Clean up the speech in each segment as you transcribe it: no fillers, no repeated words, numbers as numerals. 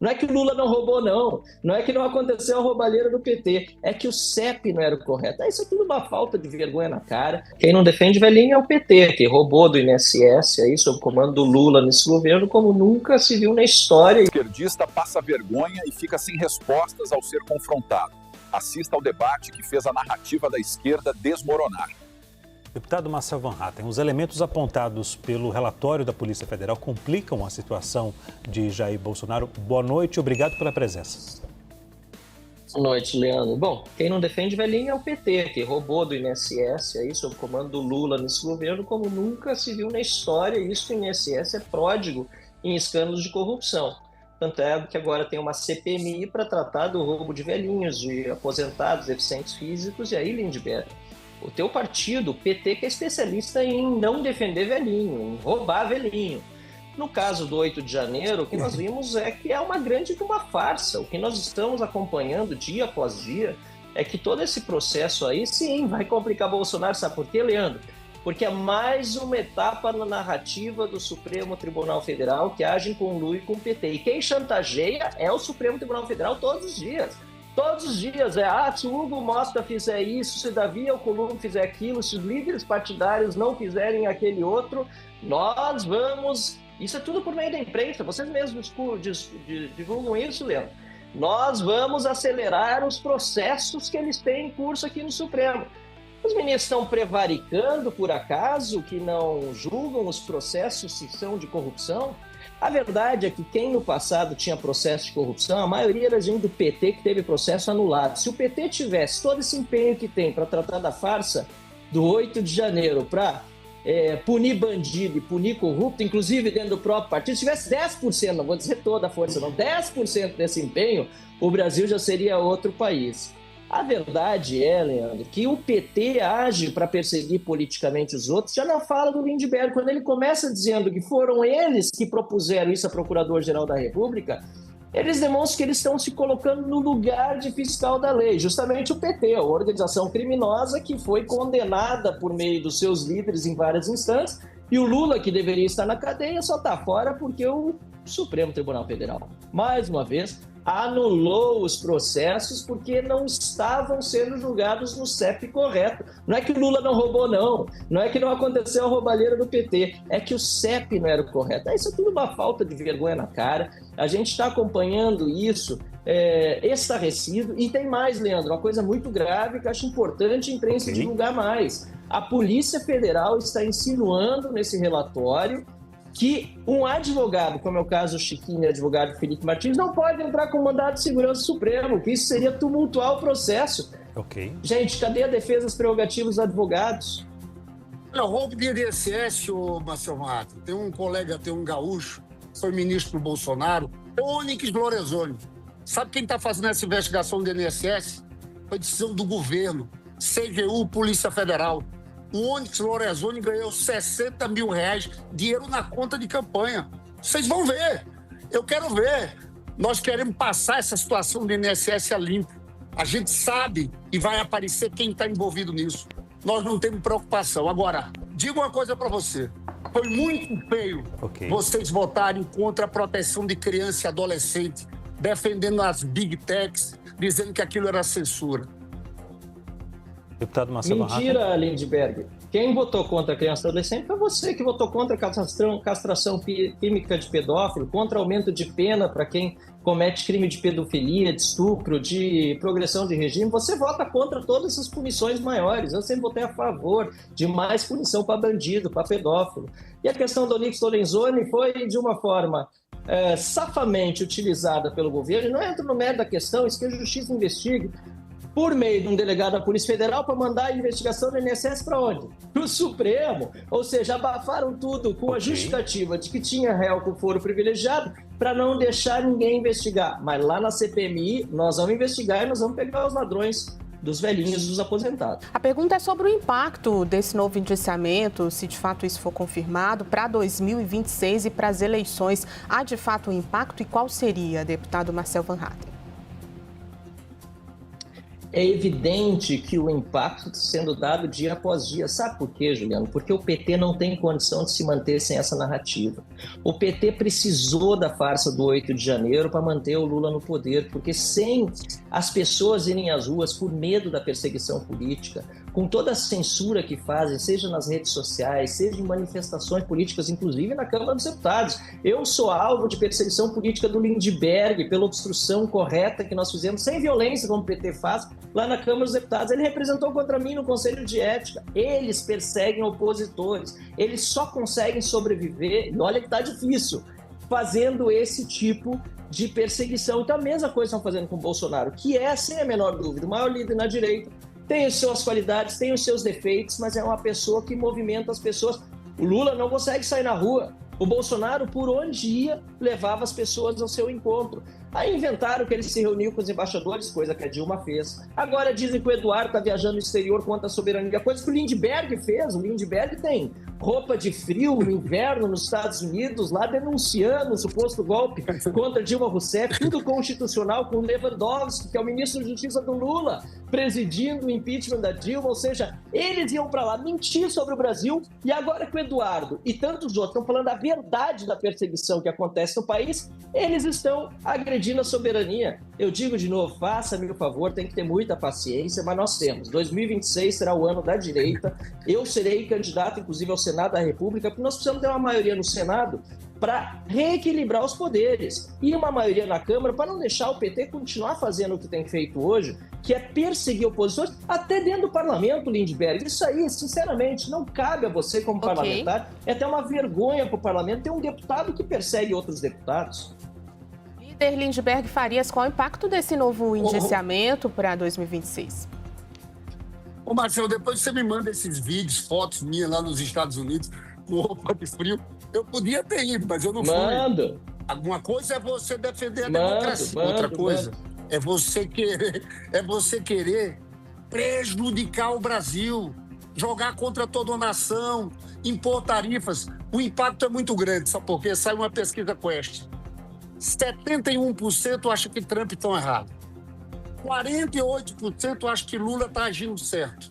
Não é que o Lula não roubou, não. Não é que não aconteceu a roubalheira do PT. É que o CEP não era o correto. Isso é tudo uma falta de vergonha na cara. Quem não defende velhinho é o PT, que roubou do INSS aí, sob o comando do Lula nesse governo, como nunca se viu na história. O esquerdista passa vergonha e fica sem respostas ao ser confrontado. Assista ao debate que fez a narrativa da esquerda desmoronar. Deputado Marcel Van Hatten, os elementos apontados pelo relatório da Polícia Federal complicam a situação de Jair Bolsonaro. Boa noite e obrigado pela presença. Boa noite, Leandro. Bom, quem não defende velhinho é o PT, que roubou do INSS aí, sob o comando do Lula nesse governo, como nunca se viu na história. Isso, o INSS é pródigo em escândalos de corrupção. Tanto é que agora tem uma CPMI para tratar do roubo de velhinhos, de aposentados, deficientes físicos, e aí, Lindbergh, o teu partido, o PT, que é especialista em não defender velhinho, em roubar velhinho. No caso do 8 de janeiro, o que nós vimos é que é uma grande farsa. O que nós estamos acompanhando dia após dia é que todo esse processo aí, sim, vai complicar Bolsonaro. Sabe por quê, Leandro? Porque é mais uma etapa na narrativa do Supremo Tribunal Federal que age em conluio com o PT. E quem chantageia é o Supremo Tribunal Federal todos os dias. Todos os dias, se o Hugo Mosca fizer isso, se Davi Alcolumbre fizer aquilo, se os líderes partidários não fizerem aquele outro, nós vamos... Isso é tudo por meio da imprensa, vocês mesmos divulgam isso, Leandro. Nós vamos acelerar os processos que eles têm em curso aqui no Supremo. Os ministros estão prevaricando, por acaso, que não julgam os processos se são de corrupção? A verdade é que quem no passado tinha processo de corrupção, a maioria era gente do PT que teve processo anulado. Se o PT tivesse todo esse empenho que tem para tratar da farsa do 8 de janeiro, para punir bandido e punir corrupto, inclusive dentro do próprio partido, se tivesse 10%, não vou dizer toda a força não, 10% desse empenho, o Brasil já seria outro país. A verdade é, Leandro, que o PT age para perseguir politicamente os outros, já na fala do Lindbergh, quando ele começa dizendo que foram eles que propuseram isso a Procurador-Geral da República, eles demonstram que eles estão se colocando no lugar de fiscal da lei, justamente o PT, a organização criminosa que foi condenada por meio dos seus líderes em várias instâncias, e o Lula, que deveria estar na cadeia, só está fora porque o Supremo Tribunal Federal, mais uma vez, anulou os processos porque não estavam sendo julgados no CEP correto. Não é que o Lula não roubou, não. Não é que não aconteceu a roubalheira do PT. É que o CEP não era o correto. Isso é tudo uma falta de vergonha na cara. A gente está acompanhando isso estarrecido. E tem mais, Leandro, uma coisa muito grave que eu acho importante a imprensa divulgar mais. A Polícia Federal está insinuando nesse relatório que um advogado, como é o caso do Chiquinho, advogado Felipe Martins, não pode entrar com mandado de segurança supremo, que isso seria tumultuar o processo. Gente, cadê a defesa das prerrogativas dos advogados? Olha, o roubo de INSS, Marcel Mato, tem um colega, tem um gaúcho, foi ministro do Bolsonaro, Onyx Lorenzoni. Sabe quem está fazendo essa investigação do INSS? Foi decisão do governo, CGU, Polícia Federal. O Onyx Lorenzoni ganhou R$60 mil, dinheiro na conta de campanha. Vocês vão ver. Eu quero ver. Nós queremos passar essa situação do INSS a limpo. A gente sabe e vai aparecer quem está envolvido nisso. Nós não temos preocupação. Agora, digo uma coisa para você. Foi muito feio vocês votarem contra a proteção de criança e adolescente, defendendo as big techs, dizendo que aquilo era censura. Deputado Marcel Van Hatten. Mentira, Lindbergh. Quem votou contra a criança e adolescente foi você que votou contra a castração química de pedófilo, contra aumento de pena para quem comete crime de pedofilia, de estupro, de progressão de regime. Você vota contra todas essas punições maiores. Eu sempre votei a favor de mais punição para bandido, para pedófilo. E a questão do Onyx Lorenzoni foi de uma forma safamente utilizada pelo governo. E não entra no mérito da questão, isso que a Justiça investigue, por meio de um delegado da Polícia Federal para mandar a investigação do INSS para onde? Para o Supremo. Ou seja, abafaram tudo com a justificativa de que tinha réu com foro privilegiado para não deixar ninguém investigar. Mas lá na CPMI, nós vamos investigar e nós vamos pegar os ladrões dos velhinhos, dos aposentados. A pergunta é sobre o impacto desse novo indiciamento, se de fato isso for confirmado, para 2026 e para as eleições. Há de fato um impacto e qual seria, deputado Marcel Van Hatten? É evidente que o impacto está sendo dado dia após dia. Sabe por quê, Juliano? Porque o PT não tem condição de se manter sem essa narrativa. O PT precisou da farsa do 8 de janeiro para manter o Lula no poder, porque sem as pessoas irem às ruas por medo da perseguição política, com toda a censura que fazem, seja nas redes sociais, seja em manifestações políticas, inclusive na Câmara dos Deputados. Eu sou alvo de perseguição política do Lindbergh pela obstrução correta que nós fizemos, sem violência, como o PT faz, lá na Câmara dos Deputados. Ele representou contra mim no Conselho de Ética. Eles perseguem opositores. Eles só conseguem sobreviver, e olha que está difícil, fazendo esse tipo de perseguição. Então a mesma coisa estão fazendo com o Bolsonaro, que é, sem a menor dúvida, o maior líder na direita, tem as suas qualidades, tem os seus defeitos, mas é uma pessoa que movimenta as pessoas. O Lula não consegue sair na rua. O Bolsonaro, por onde ia, levava as pessoas ao seu encontro. Aí inventaram que ele se reuniu com os embaixadores, coisa que a Dilma fez. Agora dizem que o Eduardo está viajando no exterior contra a soberania, coisa que o Lindbergh fez. O Lindbergh tem roupa de frio no inverno nos Estados Unidos, lá denunciando o suposto golpe contra Dilma Rousseff, tudo constitucional, com Lewandowski, que é o ministro da Justiça do Lula, presidindo o impeachment da Dilma. Ou seja, eles iam para lá mentir sobre o Brasil, e agora que o Eduardo e tantos outros estão falando a verdade da perseguição que acontece no país, eles estão agredindo a soberania. Eu digo de novo, faça-me o favor, tem que ter muita paciência, mas nós temos. 2026 será o ano da direita. Eu serei candidato, inclusive, ao Senado da República, porque nós precisamos ter uma maioria no Senado para reequilibrar os poderes e uma maioria na Câmara para não deixar o PT continuar fazendo o que tem feito hoje, que é perseguir opositores até dentro do parlamento, Lindbergh. Isso aí, sinceramente, não cabe a você como parlamentar. É até uma vergonha para o parlamento ter um deputado que persegue outros deputados. Líder Lindbergh Farias, qual o impacto desse novo indiciamento para 2026? Ô, Marcelo, depois você me manda esses vídeos, fotos minhas lá nos Estados Unidos, com roupa de frio. Eu podia ter ido, mas eu não fui. Mando. Alguma coisa é você defender a democracia. Outra coisa é você querer prejudicar o Brasil, jogar contra toda a nação, impor tarifas. O impacto é muito grande, sabe por quê? Sai uma pesquisa Quest. 71% acha que Trump está errado. 48% acha que Lula está agindo certo.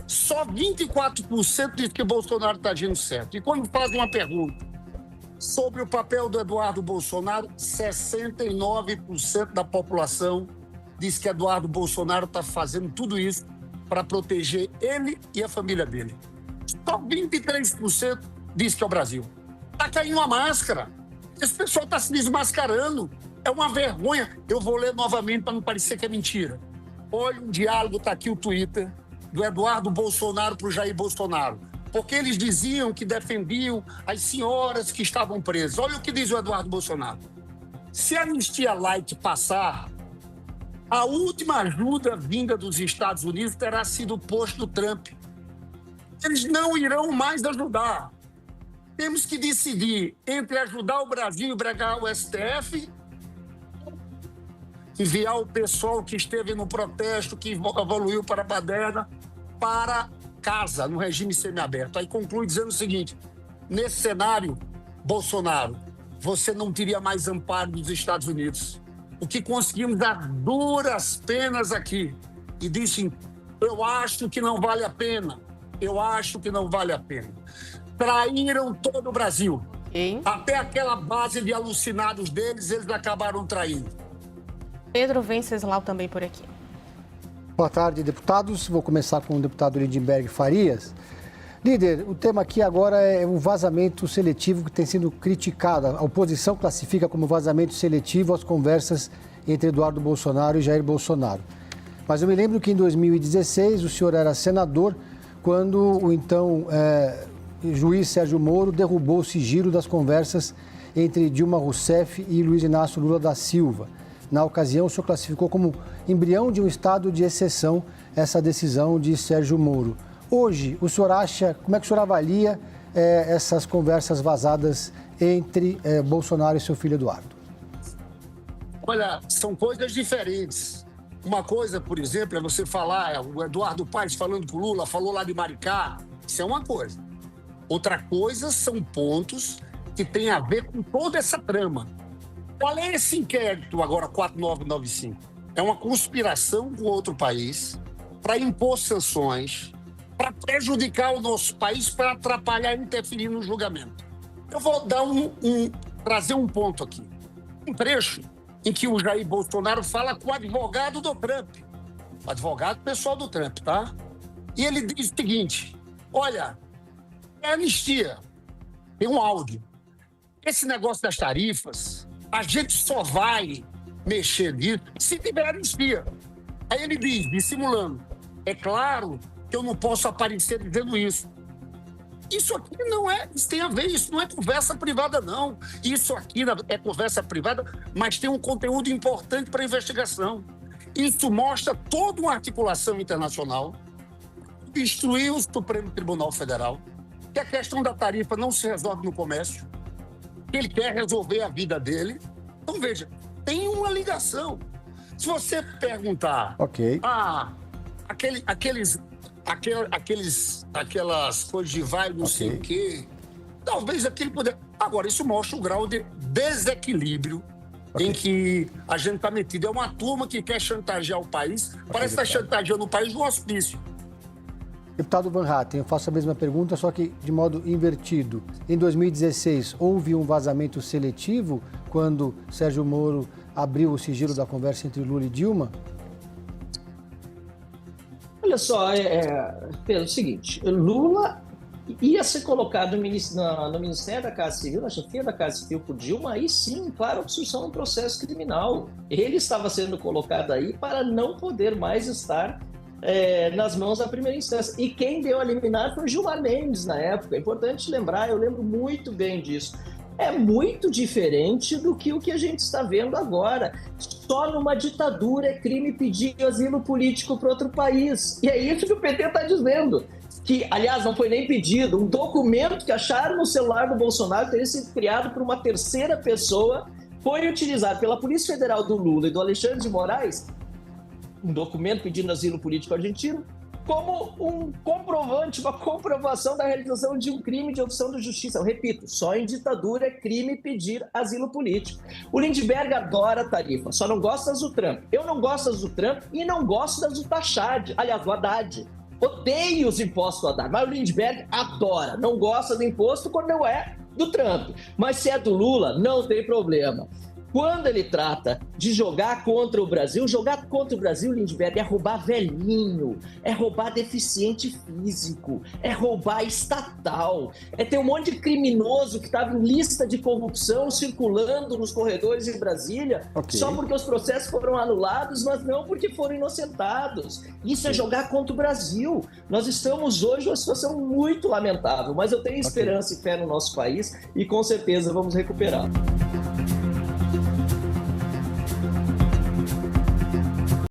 Só 24% diz que Bolsonaro está agindo certo. E quando faz uma pergunta sobre o papel do Eduardo Bolsonaro, 69% da população diz que Eduardo Bolsonaro está fazendo tudo isso para proteger ele e a família dele. Só 23% diz que é o Brasil. Está caindo a máscara. Esse pessoal está se desmascarando. É uma vergonha. Eu vou ler novamente para não parecer que é mentira. Olha, um diálogo, está aqui o Twitter, do Eduardo Bolsonaro para o Jair Bolsonaro. Porque eles diziam que defendiam as senhoras que estavam presas. Olha o que diz o Eduardo Bolsonaro. Se a anistia light passar, a última ajuda vinda dos Estados Unidos terá sido o posto do Trump. Eles não irão mais ajudar. Temos que decidir entre ajudar o Brasil e bregar o STF, enviar o pessoal que esteve no protesto, que evoluiu para a baderna, para casa, no regime semiaberto. Aí conclui dizendo o seguinte: nesse cenário, Bolsonaro, você não teria mais amparo dos Estados Unidos. O que conseguimos a duras penas aqui. E disse: eu acho que não vale a pena. Eu acho que não vale a pena. Traíram todo o Brasil. Até aquela base de alucinados deles, eles acabaram traindo. Pedro Venceslau também por aqui. Boa tarde, deputados. Vou começar com o deputado Lindbergh Farias. Líder, o tema aqui agora é o vazamento seletivo que tem sido criticado. A oposição classifica como vazamento seletivo as conversas entre Eduardo Bolsonaro e Jair Bolsonaro. Mas eu me lembro que em 2016 o senhor era senador quando o então juiz Sérgio Moro derrubou o sigilo das conversas entre Dilma Rousseff e Luiz Inácio Lula da Silva. Na ocasião, o senhor classificou como embrião de um estado de exceção essa decisão de Sérgio Moro. Hoje, o senhor acha, como é que o senhor avalia essas conversas vazadas entre Bolsonaro e seu filho Eduardo? Olha, são coisas diferentes. Uma coisa, por exemplo, é você falar, o Eduardo Paes falando com o Lula, falou lá de Maricá, isso é uma coisa. Outra coisa são pontos que têm a ver com toda essa trama. Qual é esse inquérito agora, 4995? é uma conspiração com outro país para impor sanções, para prejudicar o nosso país, para atrapalhar e interferir no julgamento. Eu vou dar trazer um ponto aqui. Um trecho em que o Jair Bolsonaro fala com o advogado do Trump. Advogado pessoal do Trump, tá? E ele diz o seguinte: olha, é anistia. Tem um áudio. Esse negócio das tarifas, a gente só vai mexer nisso se tiver anistia. Aí ele diz, dissimulando: é claro que eu não posso aparecer dizendo isso. Isso aqui não é, isso tem a ver, isso não é conversa privada, não. Isso aqui é conversa privada, mas tem um conteúdo importante para a investigação. Isso mostra toda uma articulação internacional, instruir o Supremo Tribunal Federal, que a questão da tarifa não se resolve no comércio, que ele quer resolver a vida dele. Então, veja, tem uma ligação. Se você perguntar, aquelas coisas de vai não sei o quê, talvez aquele poder... Agora, isso mostra o grau de desequilíbrio em que a gente está metido. É uma turma que quer chantagear o país, parece que está chantageando o país no hospício. Deputado Van Hatten, eu faço a mesma pergunta, só que de modo invertido. Em 2016, houve um vazamento seletivo quando Sérgio Moro abriu o sigilo da conversa entre Lula e Dilma? Olha só, Pedro, é o seguinte, Lula ia ser colocado no Ministério da Casa Civil, na chefia da Casa Civil por Dilma, aí sim, claro, obstrução do processo criminal. Ele estava sendo colocado aí para não poder mais estar nas mãos da primeira instância. E quem deu a liminar foi Gilmar Mendes na época. É importante lembrar, eu lembro muito bem disso. É muito diferente do que o que a gente está vendo agora. Só numa ditadura é crime pedir asilo político para outro país. E é isso que o PT está dizendo. Que, aliás, não foi nem pedido. Um documento que acharam no celular do Bolsonaro teria sido criado por uma terceira pessoa, foi utilizado pela Polícia Federal do Lula e do Alexandre de Moraes, um documento pedindo asilo político argentino, como um comprovante, uma comprovação da realização de um crime de obstrução da justiça. Eu repito, só em ditadura é crime pedir asilo político. O Lindbergh adora a tarifa, só não gosta das do Trump. Eu não gosto das do Trump e não gosto das do Tachad, aliás, do Haddad. Odeio os impostos do Haddad, mas o Lindbergh adora, não gosta do imposto quando não é do Trump. Mas se é do Lula, não tem problema. Quando ele trata de jogar contra o Brasil, Lindbergh, é roubar velhinho, é roubar deficiente físico, é roubar estatal, é ter um monte de criminoso que estava em lista de corrupção circulando nos corredores de Brasília, só porque os processos foram anulados, mas não porque foram inocentados. Isso é jogar contra o Brasil. Nós estamos hoje numa situação muito lamentável, mas eu tenho esperança e fé no nosso país e com certeza vamos recuperar.